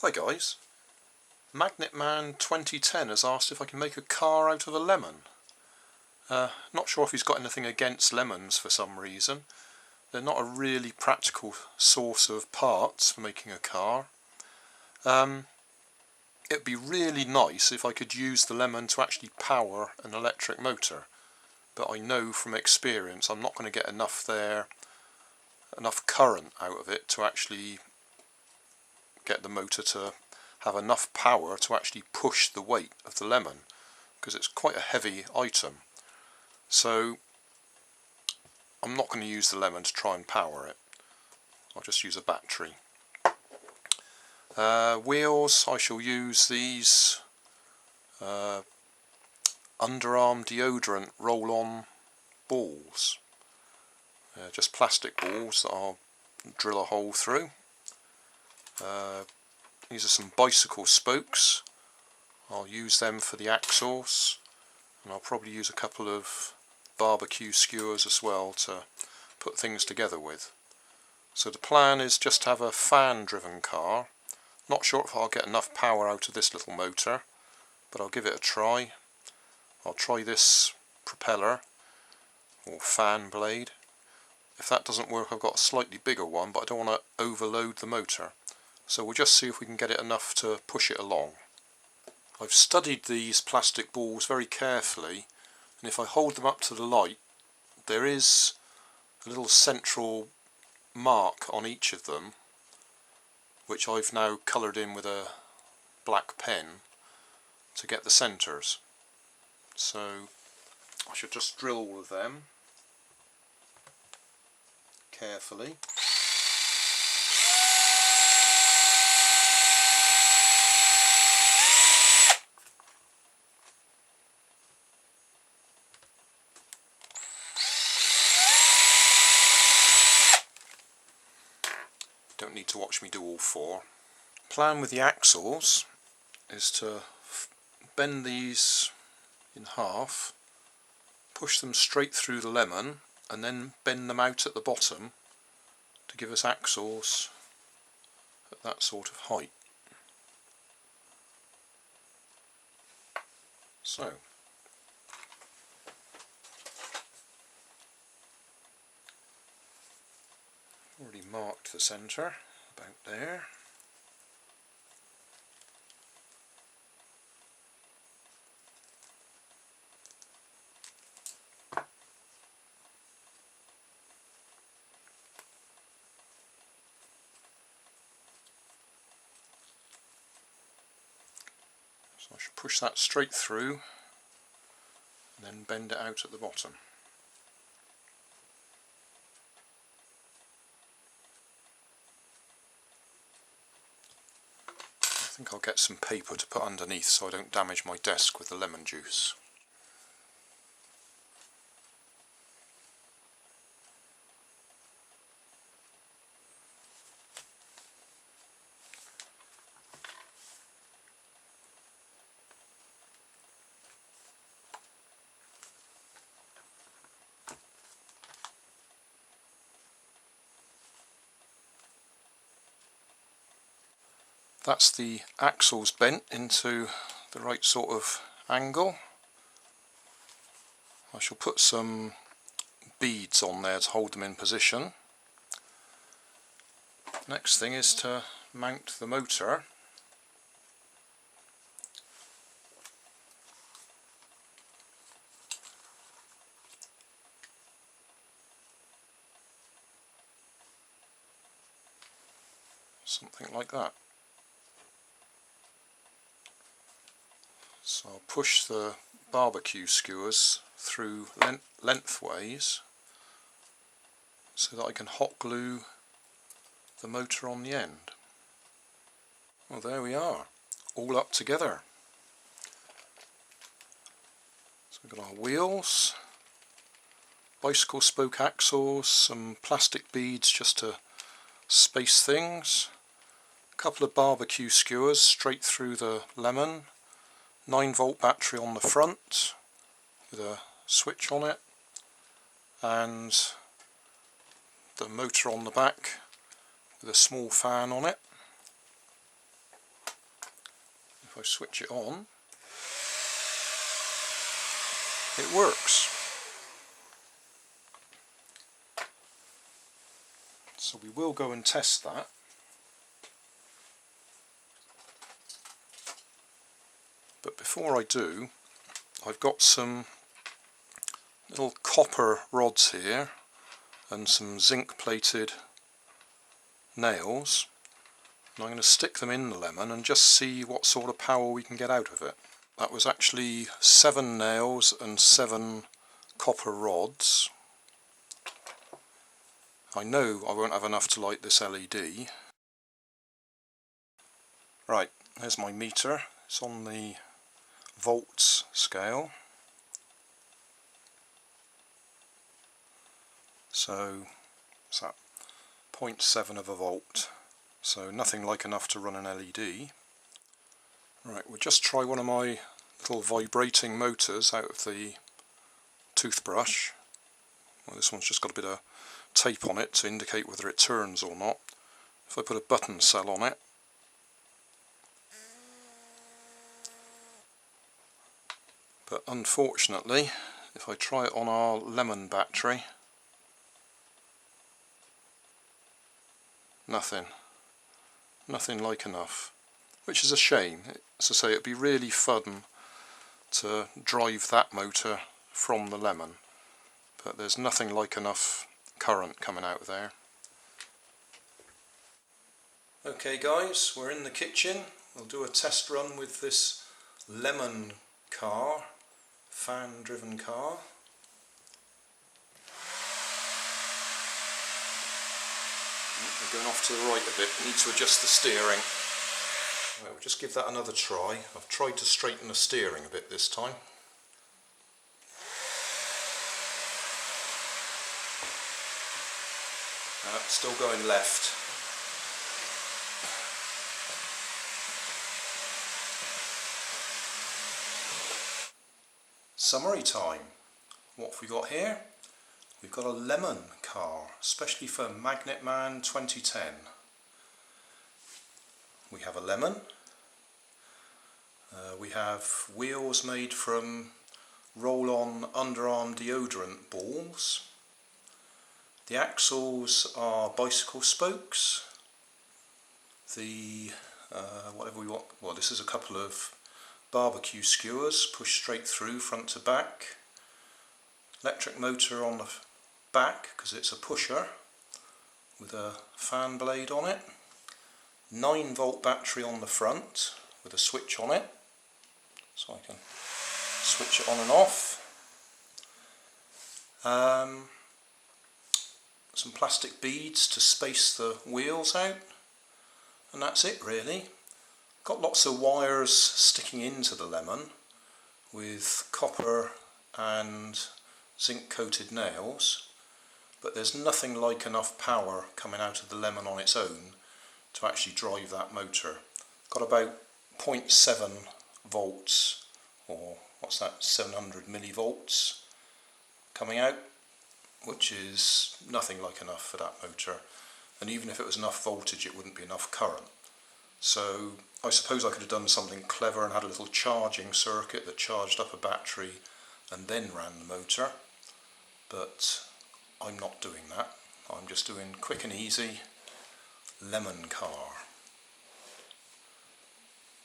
Hi guys, Magnet Man 2010 has asked if I can make a car out of a lemon. Not sure if he's got anything against lemons for some reason. They're not a really practical source of parts for making a car. It'd be really nice if I could use the lemon to actually power an electric motor, but I know from experience I'm not going to get enough current out of it to actually get the motor to have enough power to actually push the weight of the lemon, because it's quite a heavy item. So I'm not going to use the lemon to try and power it. I'll just use a battery. Wheels, I shall use these underarm deodorant roll-on balls. Just plastic balls that I'll drill a hole through. These are some bicycle spokes. I'll use them for the axles, and I'll probably use a couple of barbecue skewers as well to put things together with. So the plan is just to have a fan driven car. Not sure if I'll get enough power out of this little motor, but I'll give it a try. I'll try this propeller or fan blade. If that doesn't work, I've got a slightly bigger one, but I don't want to overload the motor. So we'll just see if we can get it enough to push it along. I've studied these plastic balls very carefully, and if I hold them up to the light, there is a little central mark on each of them, which I've now coloured in with a black pen to get the centres. So I should just drill all of them carefully. Don't need to watch me do all four. Plan with the axles is to bend these in half, push them straight through the lemon, and then bend them out at the bottom to give us axles at that sort of height. So already marked the centre, about there. So I should push that straight through and then bend it out at the bottom. I think I'll get some paper to put underneath so I don't damage my desk with the lemon juice. That's the axles bent into the right sort of angle. I shall put some beads on there to hold them in position. Next thing is to mount the motor. Something like that. So I'll push the barbecue skewers through lengthways so that I can hot glue the motor on the end. Well, there we are, all up together. So we've got our wheels, bicycle spoke axles, some plastic beads just to space things, a couple of barbecue skewers straight through the lemon, 9-volt battery on the front with a switch on it, and the motor on the back with a small fan on it. if I switch it on, it works. So we will go and test that. But before I do, I've got some little copper rods here and some zinc plated nails, and I'm going to stick them in the lemon and just see what sort of power we can get out of it. That was actually 7 nails and 7 copper rods. I know I won't have enough to light this LED. Right, there's my meter. It's on the volts scale. So what's that? 0.7 of a volt. So nothing like enough to run an LED. Right, we'll just try one of my little vibrating motors out of the toothbrush. Well, this one's just got a bit of tape on it to indicate whether it turns or not. If I put a button cell on it, but unfortunately if I try it on our lemon battery, nothing like enough, which is a shame. As I say, it'd be really fun to drive that motor from the lemon, but there's nothing like enough current coming out of there. Okay guys, we're in the kitchen. We'll do a test run with this lemon car, fan driven car. We're going off to the right a bit, we need to adjust the steering. Right, we'll just give that another try. I've tried to straighten the steering a bit this time. Still going left. Summary time. What have we got here? We've got a lemon car, especially for Magnet Man 2010. We have a lemon. We have wheels made from roll-on underarm deodorant balls. The axles are bicycle spokes. The whatever we want. Well, this is a couple of barbecue skewers pushed straight through front to back. Electric motor on the back because it's a pusher with a fan blade on it. 9-volt battery on the front with a switch on it, so I can switch it on and off. Some plastic beads to space the wheels out, and that's it really. Got lots of wires sticking into the lemon with copper and zinc coated nails, but there's nothing like enough power coming out of the lemon on its own to actually drive that motor. Got about 0.7 volts, or what's that, 700 millivolts coming out, which is nothing like enough for that motor, and even if it was enough voltage it wouldn't be enough current. So I suppose I could have done something clever and had a little charging circuit that charged up a battery and then ran the motor, but I'm not doing that. I'm just doing quick and easy lemon car.